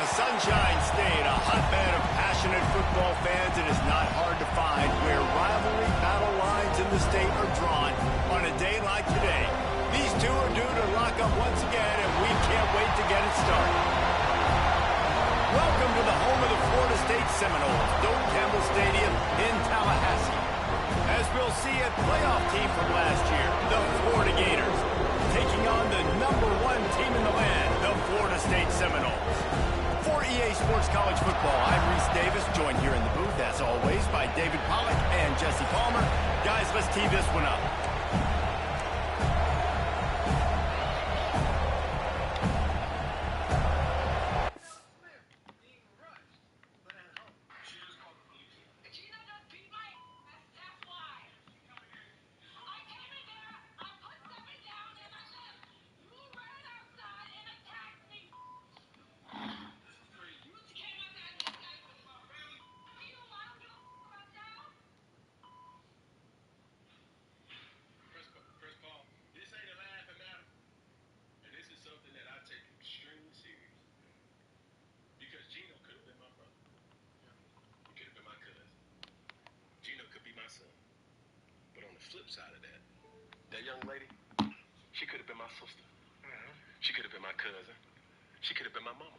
The Sunshine State, a hotbed of passionate football fans, it is not hard to find where rivalry battle lines in the state are drawn on a day like today. These two are due to lock up once again, and we can't wait to get it started. Welcome to the home of the Florida State Seminoles, Doak Campbell Stadium in Tallahassee. As we'll see a playoff team from last year, the Florida Gators, taking on the #1 team in the land, the Florida State Seminoles. For EA Sports College Football, I'm Reese Davis, joined here in the booth, as always, by David Pollack and Jesse Palmer. Guys, let's tee this one up. Flip side of that young lady, she could have been my sister. She could have been my cousin. She could have been my mama.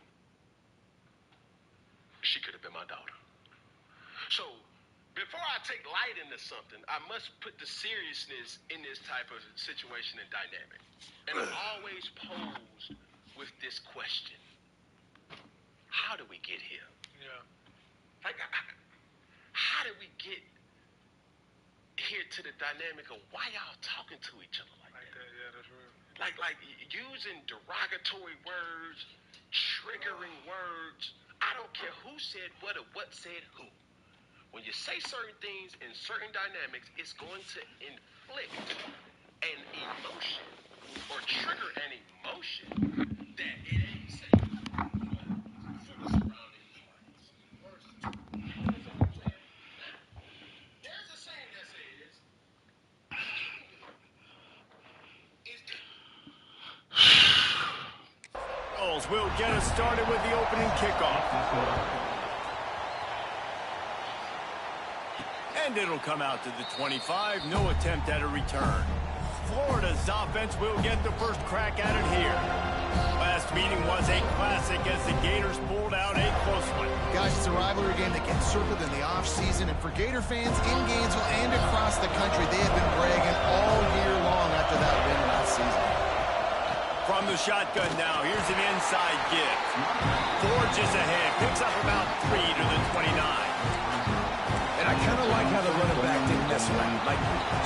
She could have been my daughter. So, before I take light into something, I must put the seriousness in this type of situation and dynamic. And I'm always posed with this question. How do we get here? Yeah. Like, how did we get here to the dynamic of why y'all talking to each other like that? Yeah, that's real. Like using derogatory words, triggering words. I don't care who said what or what said who. When you say certain things in certain dynamics, it's going to inflict an emotion or trigger an emotion that it ain't safe for the surrounding parties. There's a saying that says, We'll get us started with the opening kickoff. And it'll come out to the 25. No attempt at a return. Florida's offense will get the first crack at it here. Last meeting was a classic as the Gators pulled out a close one. Guys, it's a rivalry game that gets circled in the offseason. And for Gator fans in Gainesville and across the country, they have been bragging all year long after that win last season. From the shotgun now, here's an inside give. Forges ahead, picks up about 3 to the 29. And I kind of like how the running back didn't mess around. Like,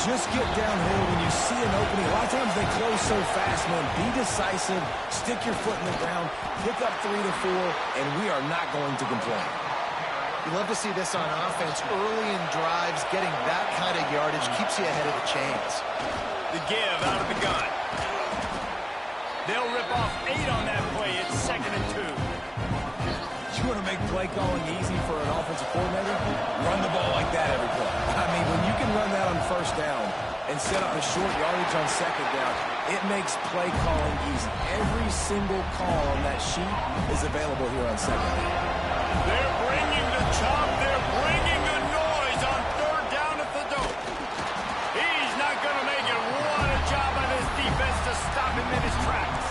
just get downhill when you see an opening. A lot of times they close so fast, man. Be decisive, stick your foot in the ground, pick up 3 to 4, and we are not going to complain. You love to see this on offense. Early in drives, getting that kind of yardage keeps you ahead of the chains. The give out of the gun. They'll rip off 8 on that play. It's 2nd and 2. You want to make play calling easy for an offensive coordinator? Run the ball like that every play. I mean, when you can run that on first down and set up a short yardage on second down, it makes play calling easy. Every single call on that sheet is available here on second down. They're bringing the chop. They're bringing the noise on 3rd down at the Doak. He's not going to make it. What a job by this defense to stop him in his tracks.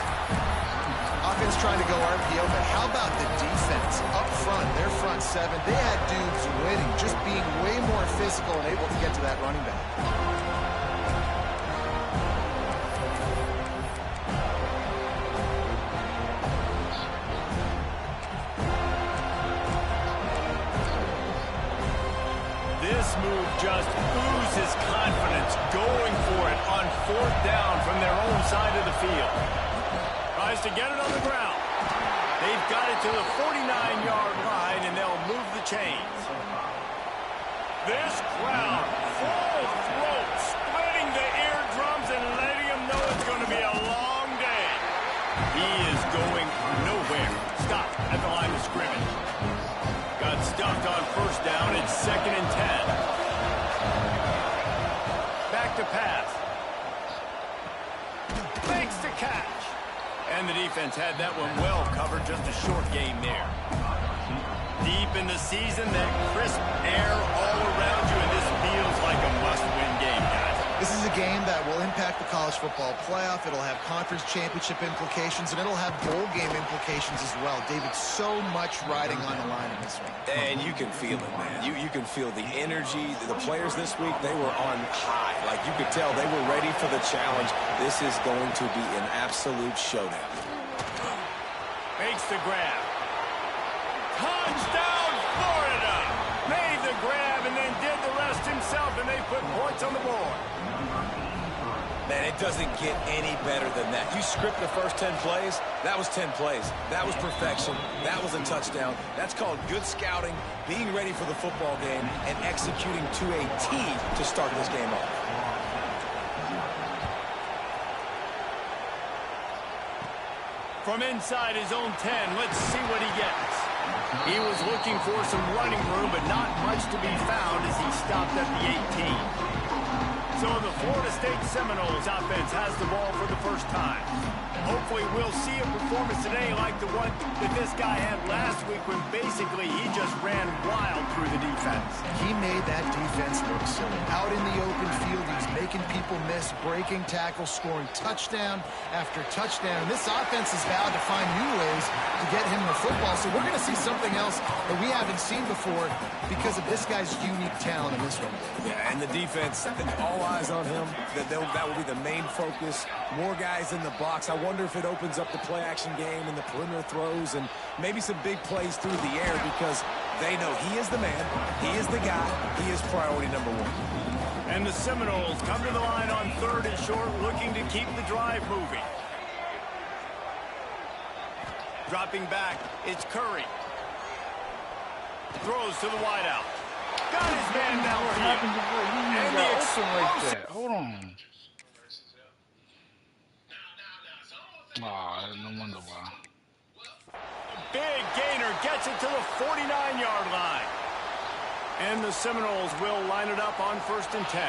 Offense trying to go RPO, but how about the defense up front? Their front 7, they had dudes winning, just being way more physical and able to get to that running back. This move just oozes confidence, going for it on 4th down from their own side of the field. Tries to get it on the ground. They've got it to the 49-yard line, and they'll move the chains. This crowd, full throat, splitting the eardrums and letting them know it's going to be a long day. He is going nowhere. Stop at the line of scrimmage. Got stuffed on 1st down. It's 2nd and 10. Back to pass. Makes the catch. And the defense had that one well covered, just a short game there. Deep in the season, that crisp air all around you, and this feels like a must-win game, guys. This is a game that will impact the college football playoff. It'll have conference championship implications, and it'll have bowl game implications as well. David, so much riding on the line in this one. And you can feel it, man. You can feel the energy. The players this week, they were on high. Like, you could tell they were ready for the challenge. This is going to be an absolute showdown. Makes the grab. Touchdown, Florida! Made the grab and then did the rest himself, and they put points on the board. Man, it doesn't get any better than that. You script the first 10 plays, that was 10 plays. That was perfection. That was a touchdown. That's called good scouting, being ready for the football game, and executing to a T to start this game off. From inside his own 10, let's see what he gets. He was looking for some running room, but not much to be found as he stopped at the 18. So the Florida State Seminoles offense has the ball for the first time. Hopefully we'll see a performance today like the one that this guy had last week when basically he just ran wild through the defense. He made that defense look silly. Out in the open field, he's making people miss, breaking tackles, scoring touchdown after touchdown. And this offense is vowed to find new ways to get him the football. So we're going to see something else that we haven't seen before because of this guy's unique talent in this one. Yeah, and the defense, all eyes on him. That will be the main focus. More guys in the box. I wonder if it opens up the play-action game and the perimeter throws and maybe some big plays through the air because they know he is the man, he is the guy, he is priority number one. And the Seminoles come to the line on 3rd and short, looking to keep the drive moving. Dropping back, it's Curry. Throws to the wideout. Got his man downfield. And the explosive. Hold on. Oh, no wonder why. Big gainer gets it to the 49-yard line. And the Seminoles will line it up on 1st and 10.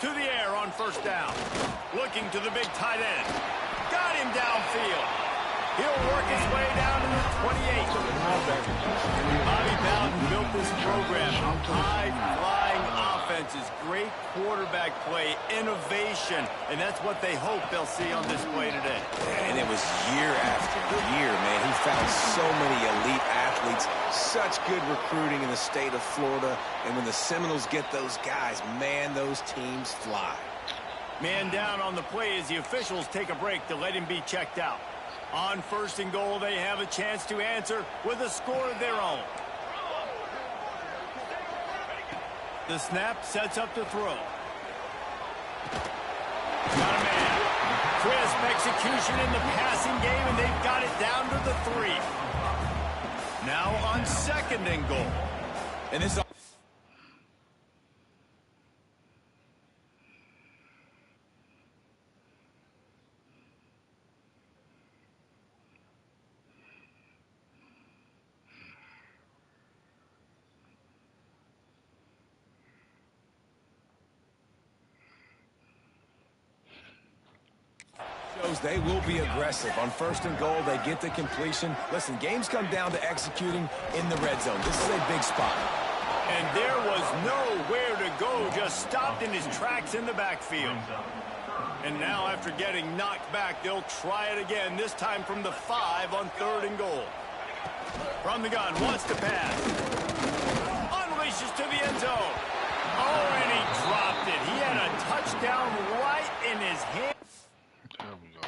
To the air on 1st down. Looking to the big tight end. Got him downfield. He'll work his way down to the 28. Bobby Bowden built this program. High-flying offenses, great quarterback play, innovation, and that's what they hope they'll see on display today. And it was year after year, man. He found so many elite athletes, such good recruiting in the state of Florida, and when the Seminoles get those guys, man, those teams fly. Man down on the play as the officials take a break to let him be checked out. On 1st and goal, they have a chance to answer with a score of their own. The snap sets up the throw. Got a man. Crisp execution in the passing game, and they've got it down to the 3. Now on 2nd and goal. And this they will be aggressive. On 1st and goal, they get the completion. Listen, games come down to executing in the red zone. This is a big spot. And there was nowhere to go, just stopped in his tracks in the backfield. And now after getting knocked back, they'll try it again, this time from the 5 on 3rd and goal. From the gun, wants to pass. Unleashes to the end zone. Oh, and he dropped it. He had a touchdown right in his hand. There we go.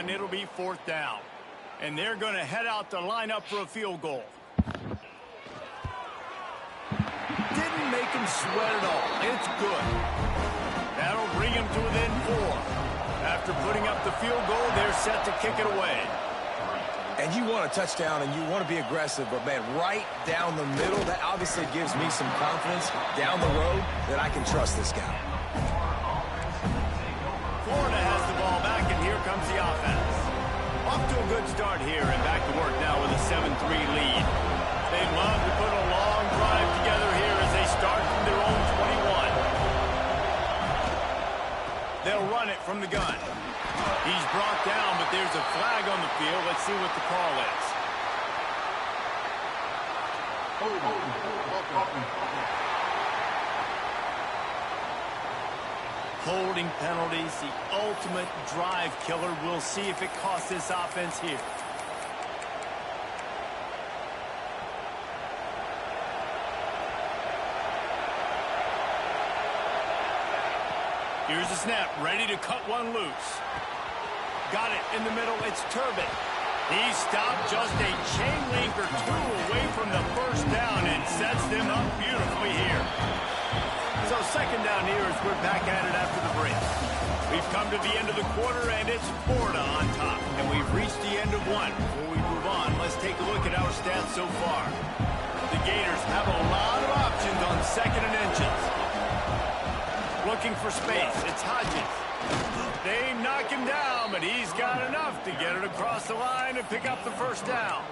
run. It'll be 4th down. And they're going to head out to line up for a field goal. Didn't make him sweat at all. It's good. That'll bring him to within 4. After putting up the field goal, they're set to kick it away. And you want a touchdown and you want to be aggressive, but, man, right down the middle, that obviously gives me some confidence down the road that I can trust this guy. Florida has the ball back, and here comes the offense. Off to a good start here, and back to work now with a 7-3 lead. They'd love to put a long drive together here as they start from their own 21. They'll run it from the gun. He's brought down, but there's a flag on the field. Let's see what the call is. Holding penalties, the ultimate drive killer. We'll see if it costs this offense here. Here's the snap, ready to cut one loose. Got it in the middle, it's Turbin. He stopped just a chain link or 2 away from the first down and sets them up beautifully here. So 2nd down here as we're back at it after the break. We've come to the end of the quarter and it's Florida on top. And we've reached the end of 1. Before we move on, let's take a look at our stats so far. The Gators have a lot of options on 2nd and inches. Looking for space, it's Hodges. They knock him down, but he's got enough to get it across the line and pick up the first down.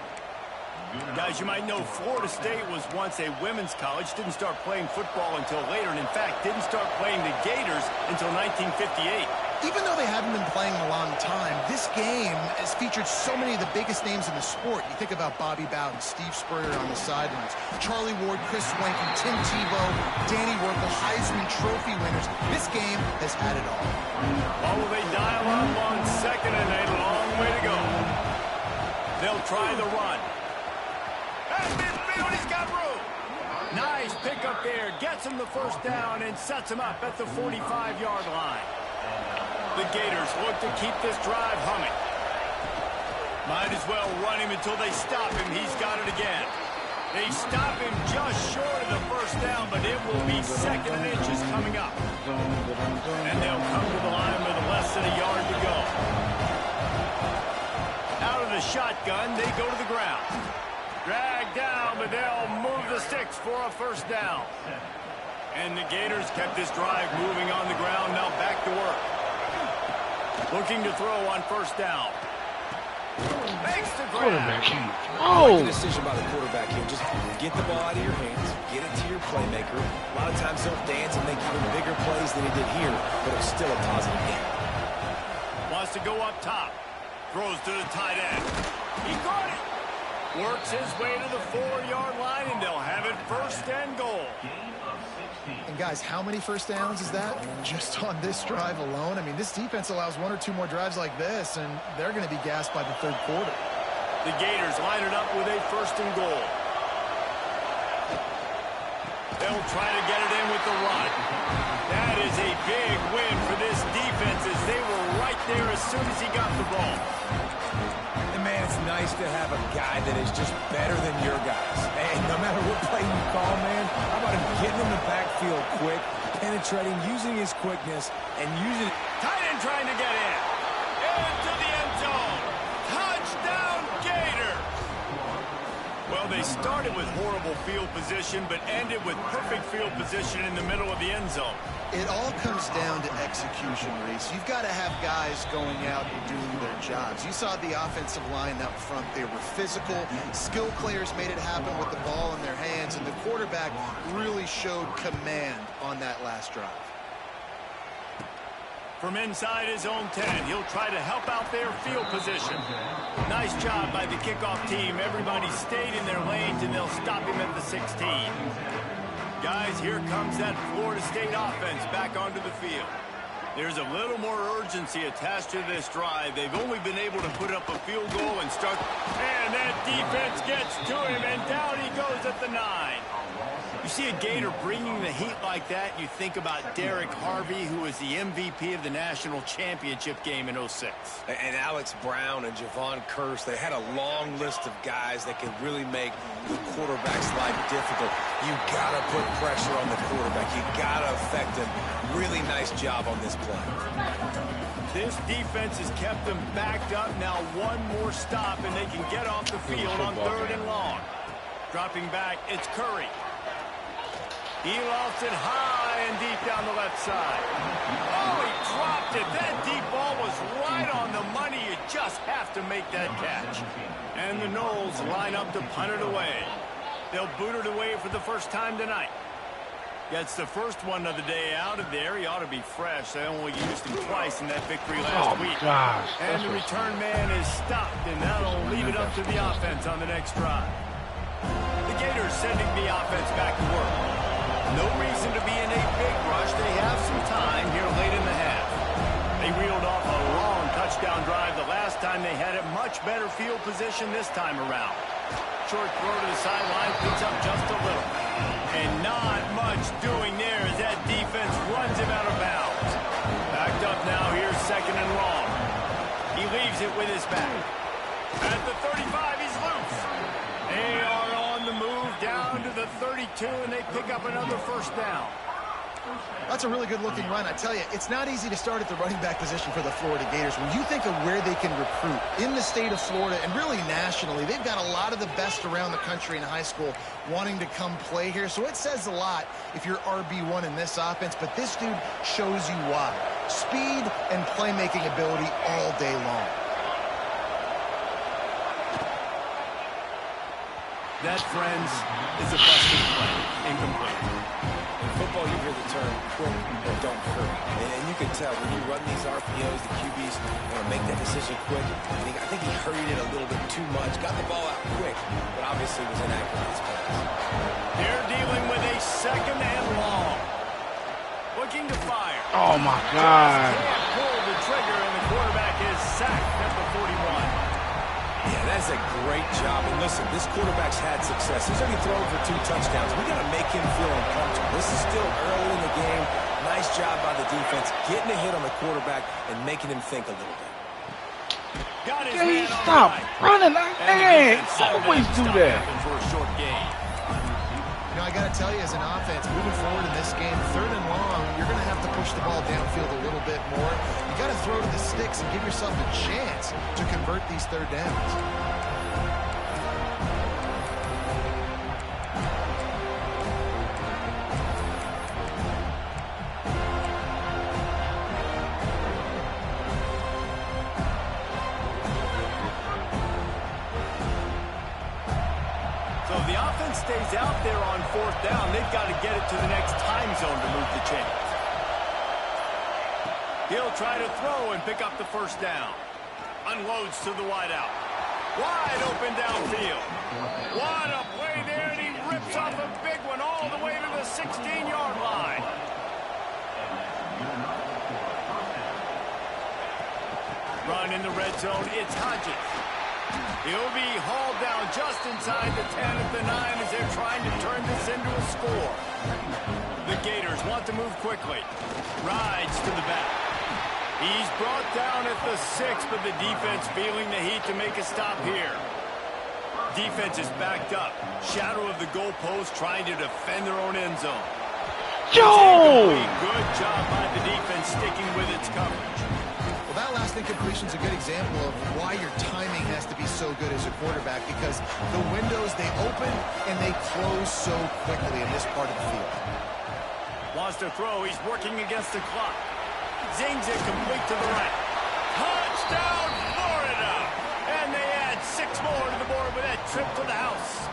Guys, you might know Florida State was once a women's college, didn't start playing football until later, and in fact, didn't start playing the Gators until 1958. Even though they haven't been playing a long time, this game has featured so many of the biggest names in the sport. You think about Bobby Bowden, Steve Spurrier on the sidelines, Charlie Ward, Chris Swanky, Tim Tebow, Danny Werkel, Heisman Trophy winners. This game has had it all. Oh, will they dial up on 2nd and a long way to go? They'll try the run. At midfield, he's got room. Nice pickup there. Gets him the first down and sets him up at the 45-yard line. The Gators look to keep this drive humming. Might as well run him until they stop him. He's got it again. They stop him just short of the first down, but it will be 2nd and inches coming up. And they'll come to the line with less than a yard to go. Out of the shotgun, they go to the ground. Dragged down, but they'll move the sticks for a first down. And the Gators kept this drive moving on the ground. Now back to work. Looking to throw on first down. Makes the grab. I like the decision by the quarterback here. Just get the ball out of your hands, get it to your playmaker. A lot of times he'll dance and make even bigger plays than he did here, but it's still a positive game. Wants to go up top. Throws to the tight end. He caught it. Works his way to the 4-yard line, and they'll have it 1st and goal. And guys, how many first downs is that just on this drive alone? I mean, this defense allows 1 or 2 more drives like this, and they're going to be gassed by the 3rd quarter. The Gators line it up with a 1st and goal. They'll try to get it in with the run. That is a big win for this defense as they were right there as soon as he got the ball. And, man, it's nice to have a guy that is just better than your guys. And no matter what play you call, man, how about him getting in the backfield quick, penetrating, using his quickness, and using it. Tight end trying to get in. Into the end zone. Touchdown, Gators. Well, they started with horrible field position, but ended with perfect field position in the middle of the end zone. It all comes down to execution, Reese. You've got to have guys going out and doing their jobs. You saw the offensive line up front. They were physical. Skill players made it happen with the ball in their hands, and the quarterback really showed command on that last drive. From inside his own 10, he'll try to help out their field position. Nice job by the kickoff team. Everybody stayed in their lanes, and they'll stop him at the 16. Guys, here comes that Florida State offense back onto the field. There's a little more urgency attached to this drive. They've only been able to put up a field goal and start. And that defense gets to him, and down he goes at the 9. You You see a Gator bringing the heat like that, you think about Derek Harvey, who was the MVP of the national championship game in '06. And Alex Brown and Javon Curse, they had a long list of guys that could really make the quarterback's life difficult. You got to put pressure on the quarterback. You got to affect him. Really nice job on this play. This defense has kept them backed up. Now one more stop, and they can get off the field on 3rd and long. Dropping back, it's Curry. He lofts it high and deep down the left side. Oh, he dropped it. That deep ball was right on the money. You just have to make that catch. And the Noles line up to punt it away. They'll boot it away for the first time tonight. Gets the first one of the day out of there. He ought to be fresh. They only used him twice in that victory last week. Gosh, and the return man is stopped, and that'll leave it up to the offense on the next drive. The Gators sending the offense back to work. No reason to be in a big rush. They have some time here late in the half. They reeled off a long touchdown drive the last time. They had a much better field position this time around. Short throw to the sideline, picks up just a little. And not much doing there as that defense runs him out of bounds. Backed up now, here's 2nd and long. He leaves it with his back. At the 35, he's loose. They are on the move down to the 32, and they pick up another first down. That's a really good-looking run. I tell you, it's not easy to start at the running back position for the Florida Gators. When you think of where they can recruit in the state of Florida and really nationally, they've got a lot of the best around the country in high school wanting to come play here. So it says a lot if you're RB1 in this offense, but this dude shows you why. Speed and playmaking ability all day long. That, friends, is a busted play. Incomplete. In football, you hear the term quick but don't hurry. And you can tell when you run these RPOs, the QBs want to make that decision quick. I think he hurried it a little bit too much. Got the ball out quick, but obviously was inaccurate in his pass. They're dealing with a 2nd and long. Looking to fire. Oh, my God. Can't pull the trigger, and the quarterback is sacked at the 41. Yeah, that's a great job. And listen, this quarterback's had success. He's already thrown for 2 touchdowns. We got to make him feel uncomfortable. This is still early in the game. Nice job by the defense, getting a hit on the quarterback and making him think a little bit. Got his Hey, man on stop the right. running like that. Always do that. For a short gain. You know, I got to tell you, as an offense, moving forward in this game, 3rd and long, you're going to have to push the ball downfield a little bit more. You got to throw to the sticks and give yourself a chance to convert these 3rd downs. So if the offense stays out there on 4th down, they've got to get it to the next time zone to move the chains. He'll try to throw and pick up the first down. Unloads to the wideout. Wide open downfield. What a play there, and he rips off a big one all the way to the 16-yard line. Run in the red zone, it's Hodges. He'll be hauled down just inside the 10 at the 9 as they're trying to turn this into a score. The Gators want to move quickly. Rides to the back. He's brought down at the 6, but the defense feeling the heat to make a stop here. Defense is backed up. Shadow of the goalpost trying to defend their own end zone. Yo! Good job by the defense sticking with its coverage. Well, that last incompletion is a good example of why your timing has to be so good as a quarterback, because the windows, they open and they close so quickly in this part of the field. Wants to throw. He's working against the clock. Zings it complete to the right. Touchdown, Florida! And they add 6 more to the board with that trip to the house.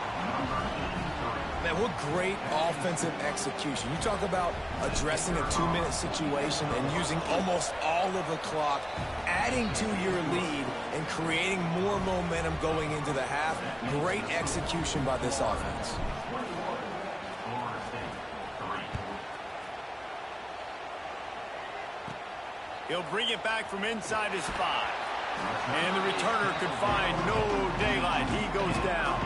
Man, what great offensive execution. You talk about addressing a 2-minute situation and using almost all of the clock, adding to your lead and creating more momentum going into the half. Great execution by this offense. He'll bring it back from inside his 5. And the returner could find no daylight. He goes down.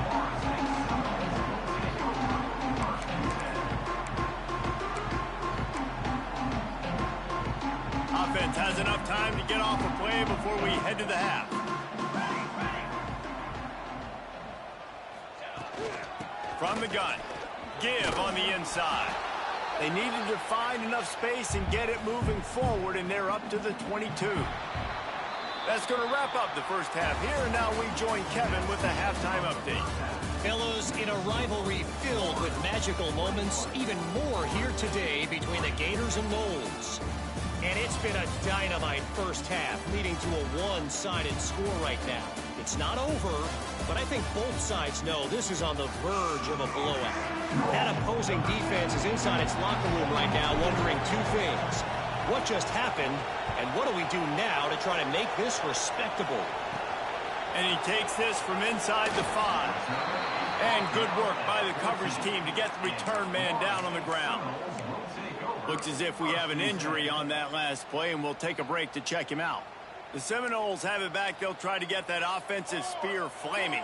enough time to get off a play before we head to the half. From the gun, give on the inside. They needed to find enough space and get it moving forward, and they're up to the 22. That's going to wrap up the first half here, and now we join Kevin with the halftime update. Fellas, in a rivalry filled with magical moments, even more here today between the Gators and Noles. And it's been a dynamite first half, leading to a one-sided score right now. It's not over, but I think both sides know this is on the verge of a blowout. That opposing defense is inside its locker room right now wondering two things. What just happened, and what do we do now to try to make this respectable? And he takes this from inside the 5. And good work by the coverage team to get the return man down on the ground. Looks as if we have an injury on that last play, and we'll take a break to check him out. The Seminoles have it back. They'll try to get that offensive spear flaming.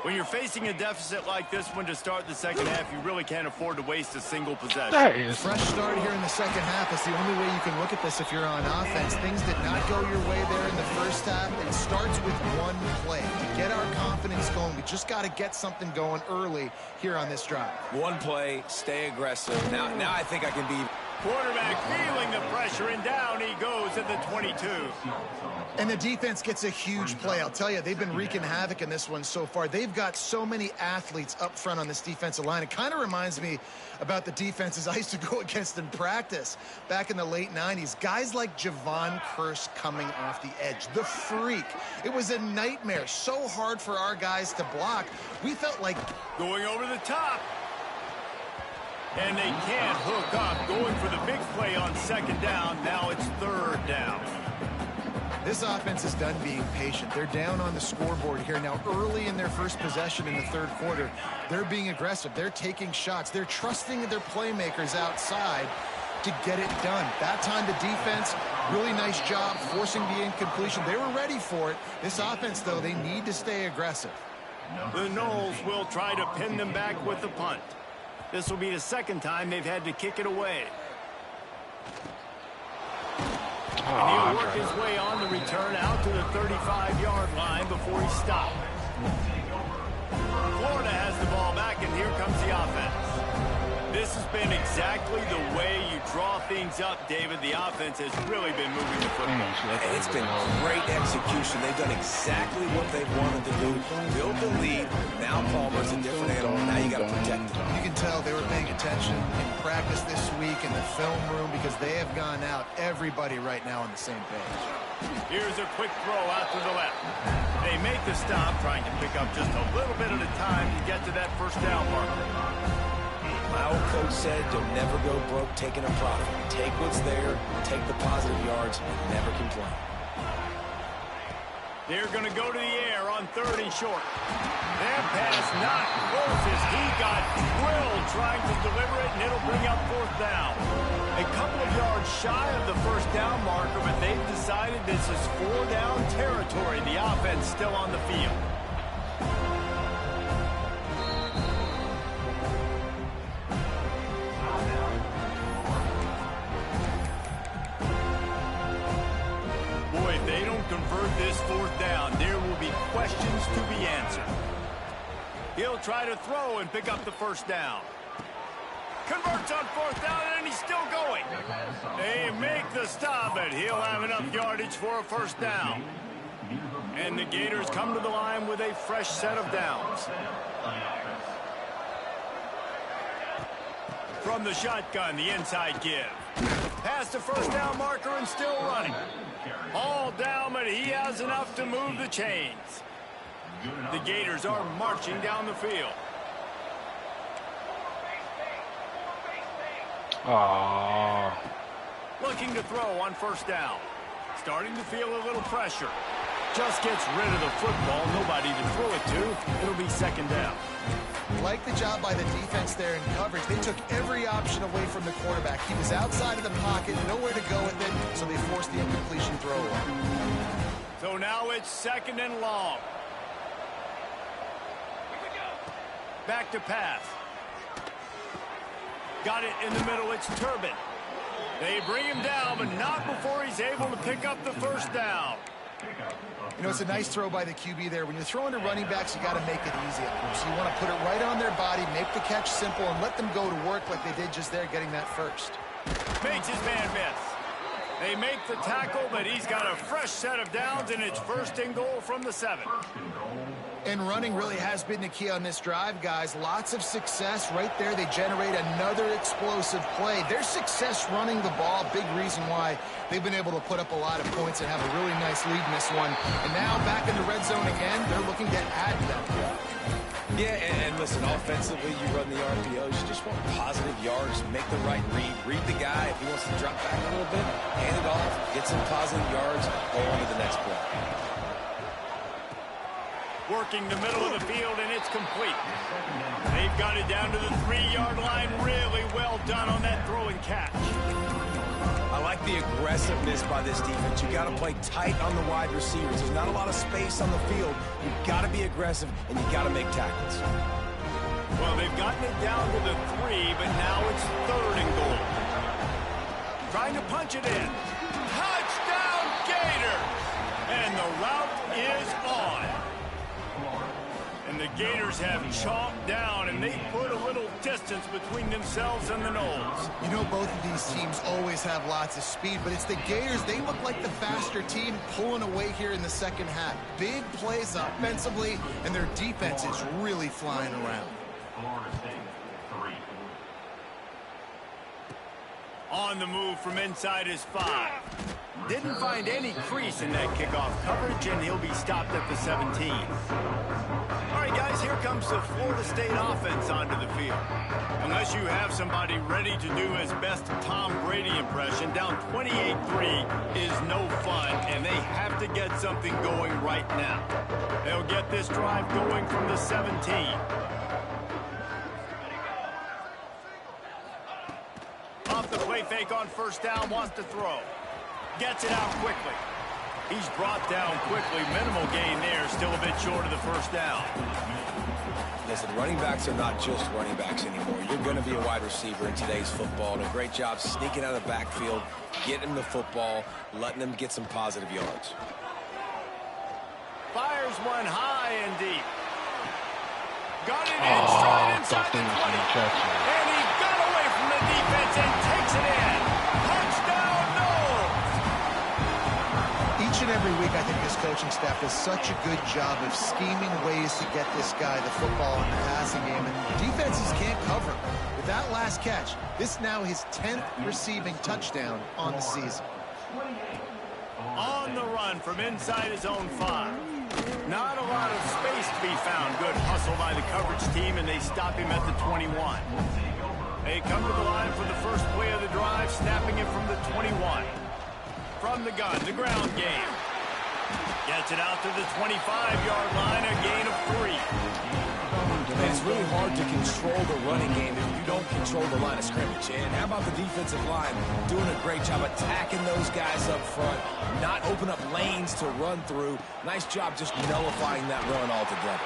When you're facing a deficit like this one to start the second half, you really can't afford to waste a single possession. That is Fresh start here in the second half. It's the only way you can look at this if you're on offense. Things did not go your way there in the first half. It starts with one play. To get our confidence going, we just got to get something going early here on this drive. One play, stay aggressive. Now I think I can be... Quarterback feeling the pressure, and down he goes at the 22. And the defense gets a huge play. I'll tell you, they've been wreaking havoc in this one so far. They've got so many athletes up front on this defensive line. It kind of reminds me about the defenses I used to go against in practice back in the late 90s. Guys like Javon Curse coming off the edge. The freak. It was a nightmare. So hard for our guys to block. We felt like... Going over the top. And they can't hook up. Going for the big play on second down. Now it's third down. This offense is done being patient. They're down on the scoreboard here. Now, early in their first possession in the third quarter, they're being aggressive. They're taking shots. They're trusting their playmakers outside to get it done. That time, the defense, really nice job forcing the incompletion. They were ready for it. This offense, though, they need to stay aggressive. The Noles will try to pin them back with the punt. This will be the second time they've had to kick it away. And he'll work his way on the return out to the 35-yard line before he stopped. Florida has the ball back, and here comes the offense. This has been exactly the way you draw things up, David. The offense has really been moving the football. And it's been great execution. They've done exactly what they've wanted to do. Build the lead. Now Palmer's a different animal. Now you got to protect him. You can tell they were paying attention in practice this week in the film room because they have gone out, everybody right now on the same page. Here's a quick throw out to the left. They make the stop, trying to pick up just a little bit at a time to get to that first down marker. My old coach said you'll never go broke taking a profit. Take what's there, take the positive yards, and never complain. They're going to go to the air on third and short. That pass not close as he got drilled trying to deliver it, and it'll bring up fourth down. A couple of yards shy of the first down marker, but they've decided this is four-down territory. The offense still on the field. If they don't convert this fourth down, there will be questions to be answered. He'll try to throw and pick up the first down. Converts on fourth down, and he's still going. They make the stop, but he'll have enough yardage for a first down. And the Gators come to the line with a fresh set of downs. From the shotgun, the inside give. Past the first down marker and still running. All down, but he has enough to move the chains. The Gators are marching down the field. Looking to throw on first down. Starting to feel a little pressure. Just gets rid of the football. Nobody to throw it to. It'll be second down. Like the job by the defense there in coverage. They took every option away from the quarterback. He was outside of the pocket, nowhere to go with it, so they forced the incompletion throw away. So now it's second and long. Back to pass. Got it in the middle. It's Turbin. They bring him down, but not before he's able to pick up the first down. You know, it's a nice throw by the QB there. When you're throwing to running backs, you got to make it easy on them. So you want to put it right on their body, make the catch simple, and let them go to work like they did just there, getting that first. Makes his man miss. They make the tackle, but he's got a fresh set of downs, and it's first and goal from the 7. And running really has been the key on this drive, guys. Lots of success right there. They generate another explosive play. Their success running the ball, big reason why they've been able to put up a lot of points and have a really nice lead in this one. And now back in the red zone again, they're looking to add to that. Yeah, and listen, offensively, you run the RPOs. You just want positive yards, make the right read the guy. If he wants to drop back a little bit, hand it off, get some positive yards, go on to the next play. Working the middle of the field, and it's complete. They've got it down to the 3-yard line. Really well done on that throw and catch. I like the aggressiveness by this defense. You got to play tight on the wide receivers. There's not a lot of space on the field. You've got to be aggressive, and you got to make tackles. Well, they've gotten it down to the 3, but now it's 3rd and goal. Trying to punch it in. Touchdown, Gator! And the route is on. And the Gators have chomped down, and they put a little distance between themselves and the Noles. You know, both of these teams always have lots of speed, but it's the Gators. They look like the faster team pulling away here in the second half. Big plays offensively, and their defense is really flying around. On the move from inside his 5. Didn't find any crease in that kickoff coverage, and he'll be stopped at the 17. All right, guys, here comes the Florida State offense onto the field. Unless you have somebody ready to do his best Tom Brady impression, down 28-3 is no fun, and they have to get something going right now. They'll get this drive going from the 17. Off the play fake on first down, wants to throw. Gets it out quickly. He's brought down quickly. Minimal gain there, still a bit short of the first down. Listen, running backs are not just running backs anymore. You're going to be a wide receiver in today's football. And a great job sneaking out of the backfield, getting the football, letting them get some positive yards. Fires one high and deep. Got it in straight inside the 20. And he got away from the defense and takes it in. Touchdown, Noles! Each and every week, I think this coaching staff does such a good job of scheming ways to get this guy the football in the passing game, and defenses can't cover him. With that last catch, this now his 10th receiving touchdown on the season. On the run from inside his own 5. Not a lot of space to be found. Good hustle by the coverage team, and they stop him at the 21. They come to the line for the first play of the drive, snapping it from the 21. From the gun, the ground game. Gets it out to the 25-yard line, a gain of 3. And it's really hard to control the running game if you don't control the line of scrimmage. And how about the defensive line doing a great job attacking those guys up front, not open up lanes to run through. Nice job just nullifying that run altogether.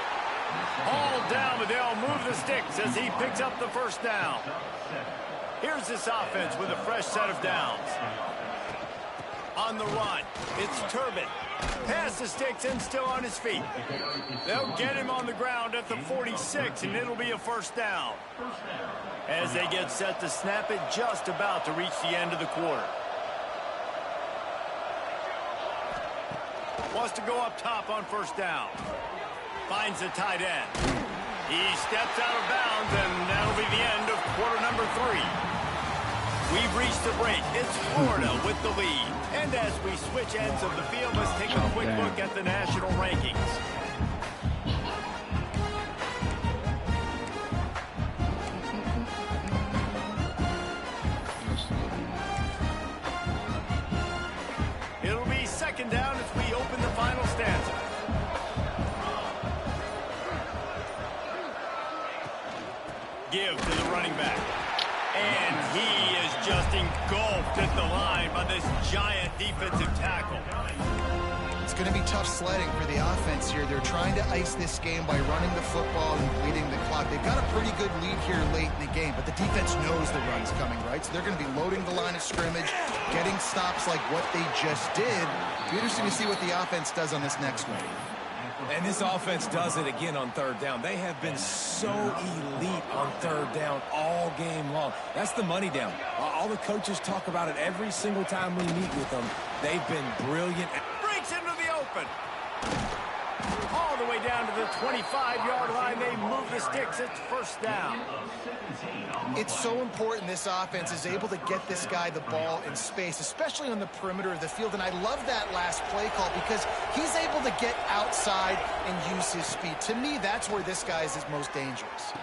All down, but they'll move the sticks as he picks up the first down. Here's this offense with a fresh set of downs. On the run, it's Turbin. Past the sticks and still on his feet. They'll get him on the ground at the 46, and it'll be a first down. As they get set to snap it, just about to reach the end of the quarter. Wants to go up top on first down. Finds the tight end. He steps out of bounds, and that'll be the end of quarter number 3. We've reached the break. It's Florida with the lead. And as we switch ends of the field, let's take a quick look at the national rankings. It'll be second down as we open the final stanza. Give to the running back. And he is just engulfed at the line by this giant defensive tackle. It's going to be tough sledding for the offense here. They're trying to ice this game by running the football and bleeding the clock. They've got a pretty good lead here late in the game, but the defense knows the run's coming, right? So they're going to be loading the line of scrimmage, getting stops like what they just did. It'll be interesting to see what the offense does on this next one. And this offense does it again on third down. They have been so elite on third down all game long. That's the money down. All the coaches talk about it every single time we meet with them. They've been brilliant. Breaks into the open. All the way down to the 25-yard line. They move the sticks. It's first down. It's so important this offense is able to get this guy the ball in space, especially on the perimeter of the field. And I love that last play call because he's able to get outside and use his speed. To me, that's where this guy is his most dangerous.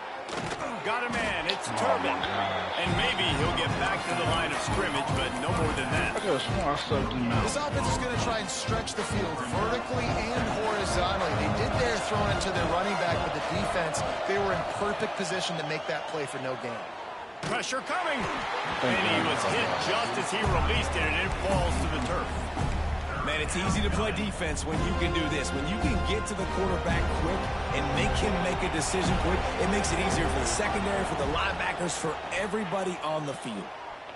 Got a man. It's Turbin. And maybe he'll get back to the line of scrimmage, but no more than that. This offense is going to try and stretch the field vertically and horizontally. They did their throwing it to their running back, but the defense, they were in perfect position to make that play for no gain. Pressure coming. And he was hit just as he released it, and it falls to the turf. Man, it's easy to play defense when you can do this. When you can get to the quarterback quick and make him make a decision quick, it makes it easier for the secondary, for the linebackers, for everybody on the field.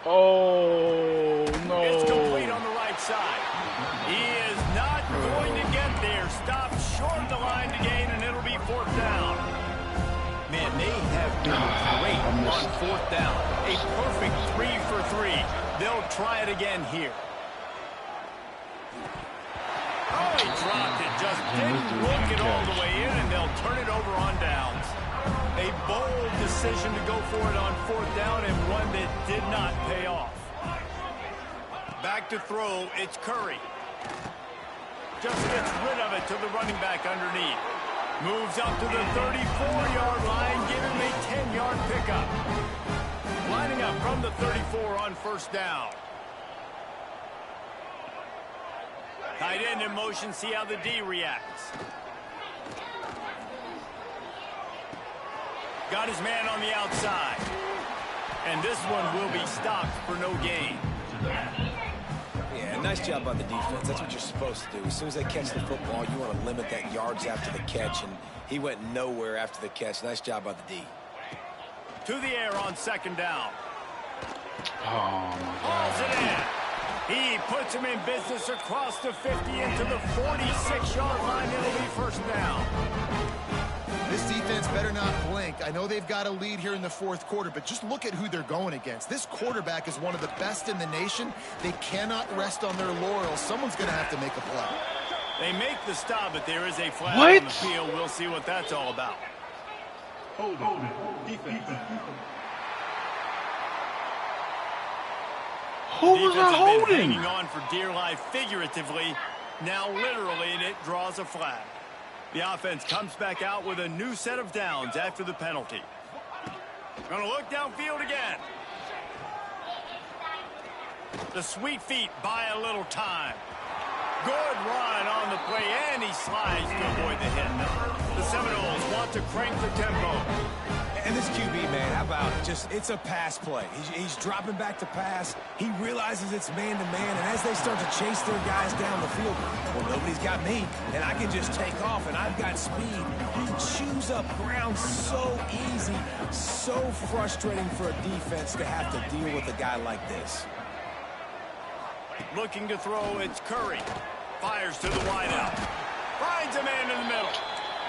Oh, no. It's complete on the right side. He is not going to get there. Stopped short of the line to gain, and it'll be fourth down. Man, they have been great on fourth down. A perfect 3 for 3. They'll try it again here. Oh, he dropped it. Just didn't look it all the way in, and they'll turn it over on downs. A bold decision to go for it on fourth down, and one that did not pay off. Back to throw, it's Curry. Just gets rid of it to the running back underneath. Moves up to the 34-yard line, giving him a 10-yard pickup. Lining up from the 34 on first down. Tight end in motion, see how the D reacts. Got his man on the outside. And this one will be stopped for no gain. Yeah, nice job by the defense. That's what you're supposed to do. As soon as they catch the football, you want to limit that yards after the catch, and he went nowhere after the catch. Nice job by the D. To the air on second down. Oh, my Hauls God. it in. He puts him in business across the 50 into the 46-yard line. It'll be first down. This defense better not blink. I know they've got a lead here in the fourth quarter, but just look at who they're going against. This quarterback is one of the best in the nation. They cannot rest on their laurels. Someone's going to have to make a play. They make the stop, but there is a flag What? on the field. We'll see what that's all about. Hold it. Defense. Who was Defense I has been holding? hanging on for dear life figuratively, now literally, and it draws a flag. The offense comes back out with a new set of downs after the penalty. Gonna look downfield again. The sweet feet buy a little time. Good run on the play, and he slides to avoid the hit. The Seminoles want to crank the tempo. And this QB, man, how about just, it's a pass play. He's dropping back to pass. He realizes it's man-to-man, and as they start to chase their guys down the field, well, nobody's got me, and I can just take off, and I've got speed. He chews up ground so easy, so frustrating for a defense to have to deal with a guy like this. Looking to throw, it's Curry. Fires to the wideout. Finds a man in the middle.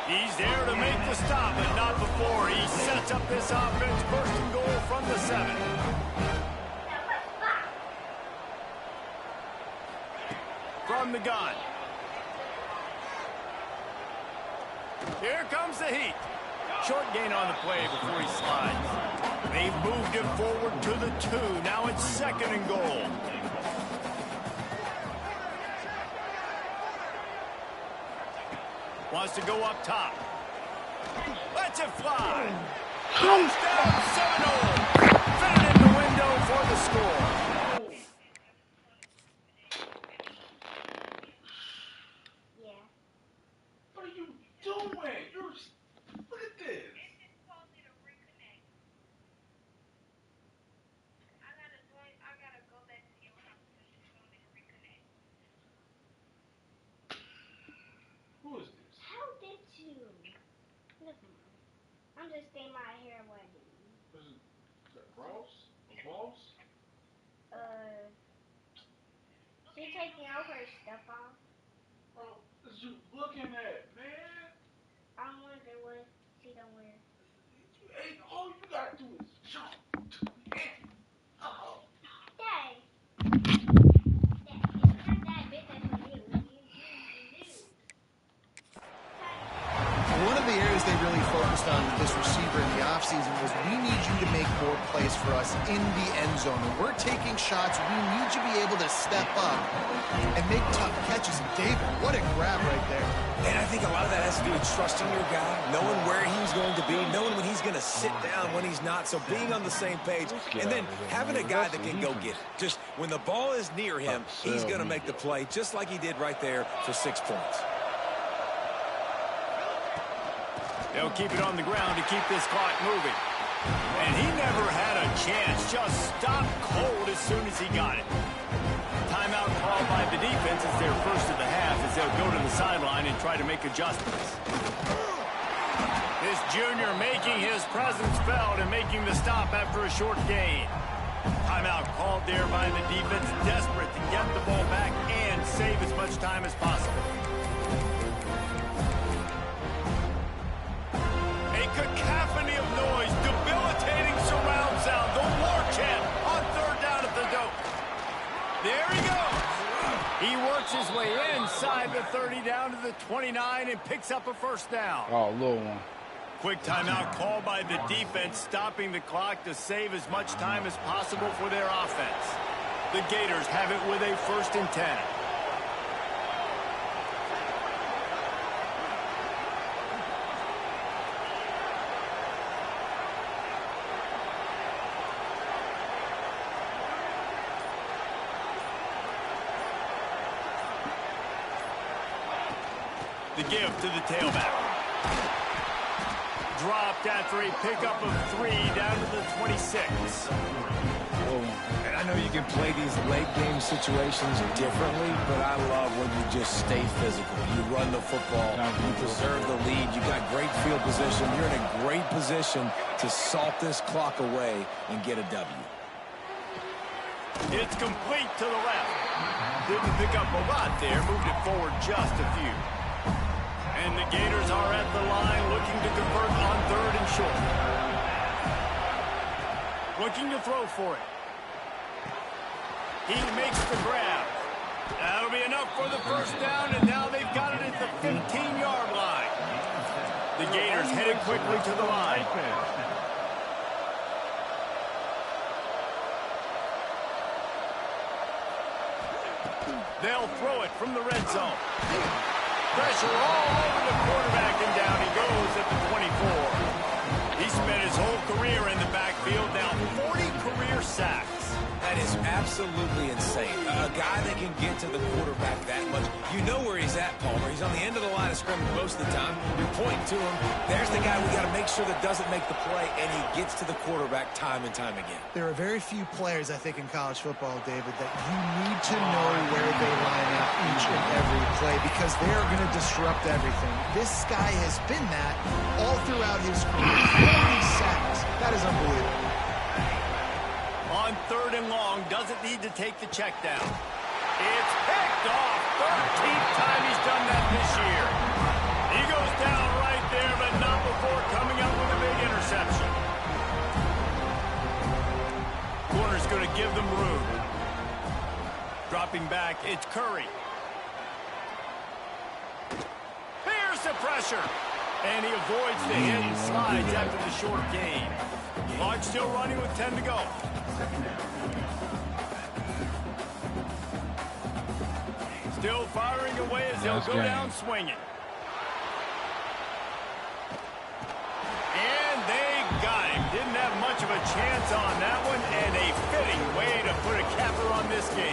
He's there to make the stop, but not before. He sets up this offense, first and goal from the 7. From the gun. Here comes the heat. Short gain on the play before he slides. They've moved it forward to the 2. Now it's second and goal. Wants to go up top. Lets it fly. Touchdown, Seminole. Fit it in the window for the score. What are you doing? Look at this. just stay my hair wedding. Is that Ross? Boss? She taking all her stuff off. Bro, what you looking at, man? I wonder what she don't wear. Hey, all you gotta do is jump. Dad. It's not that big as for you. One of the areas they really focused on with this receiver in the offseason was we need you to make more plays for us in the end zone. When we're taking shots, we need you to be able to step up and make tough catches. And David, what a grab right there. And I think a lot of that has to do with trusting your guy, knowing where he's going to be, knowing when he's going to sit down, when he's not, so being on the same page, and then having a guy that can go get it. Just when the ball is near him, he's going to make the play, just like he did right there for 6 points. They'll keep it on the ground to keep this clock moving. And he never had a chance. Just stopped cold as soon as he got it. Timeout called by the defense is their first of the half as they'll go to the sideline and try to make adjustments. This junior making his presence felt and making the stop after a short gain. Timeout called there by the defense, desperate to get the ball back and save as much time as possible. A cacophony of noise, debilitating surround sound, the war chant on third down at the dope. There he goes. He works his way inside the 30 down to the 29 and picks up a first down. Oh, little one. Quick timeout called by the defense, stopping the clock to save as much time as possible for their offense. The Gators have it with a 1st and 10. The give to the tailback. Dropped after a pickup of 3 down to the 26. And I know you can play these late game situations differently, but I love when you just stay physical. You run the football, you preserve the lead, you got great field position. You're in a great position to salt this clock away and get a W. It's complete to the left. Didn't pick up a lot there, moved it forward just a few. And the Gators are at the line looking to convert on 3rd and short. Looking to throw for it. He makes the grab. That'll be enough for the first down, and now they've got it at the 15-yard line. The Gators headed quickly to the line. They'll throw it from the red zone. Pressure all over the quarterback, and down he goes at the 24. He spent his whole career in the backfield, now 40 career sacks. That is absolutely insane. A guy that can get to the quarterback that much. You know where he's at, Palmer. He's on the end of the line of scrimmage most of the time. You're pointing to him. There's the guy we got to make sure that doesn't make the play, and he gets to the quarterback time and time again. There are very few players, I think, in college football, David, that you need to know where they line up each and every play because they are going to disrupt everything. This guy has been that all throughout his career. 40 sacks. That is unbelievable. On 3rd and long, doesn't need to take the check down. It's picked off. 13th time he's done that this year. He goes down right there, but not before coming up with a big interception. Corner's going to give them room. Dropping back, it's Curry. Here's the pressure. And he avoids the hit and slides after the short gain. Clock still running with 10 to go. Still firing away as they'll go down swinging. And they got him. Didn't have much of a chance on that one, and a fitting way to put a capper on this game.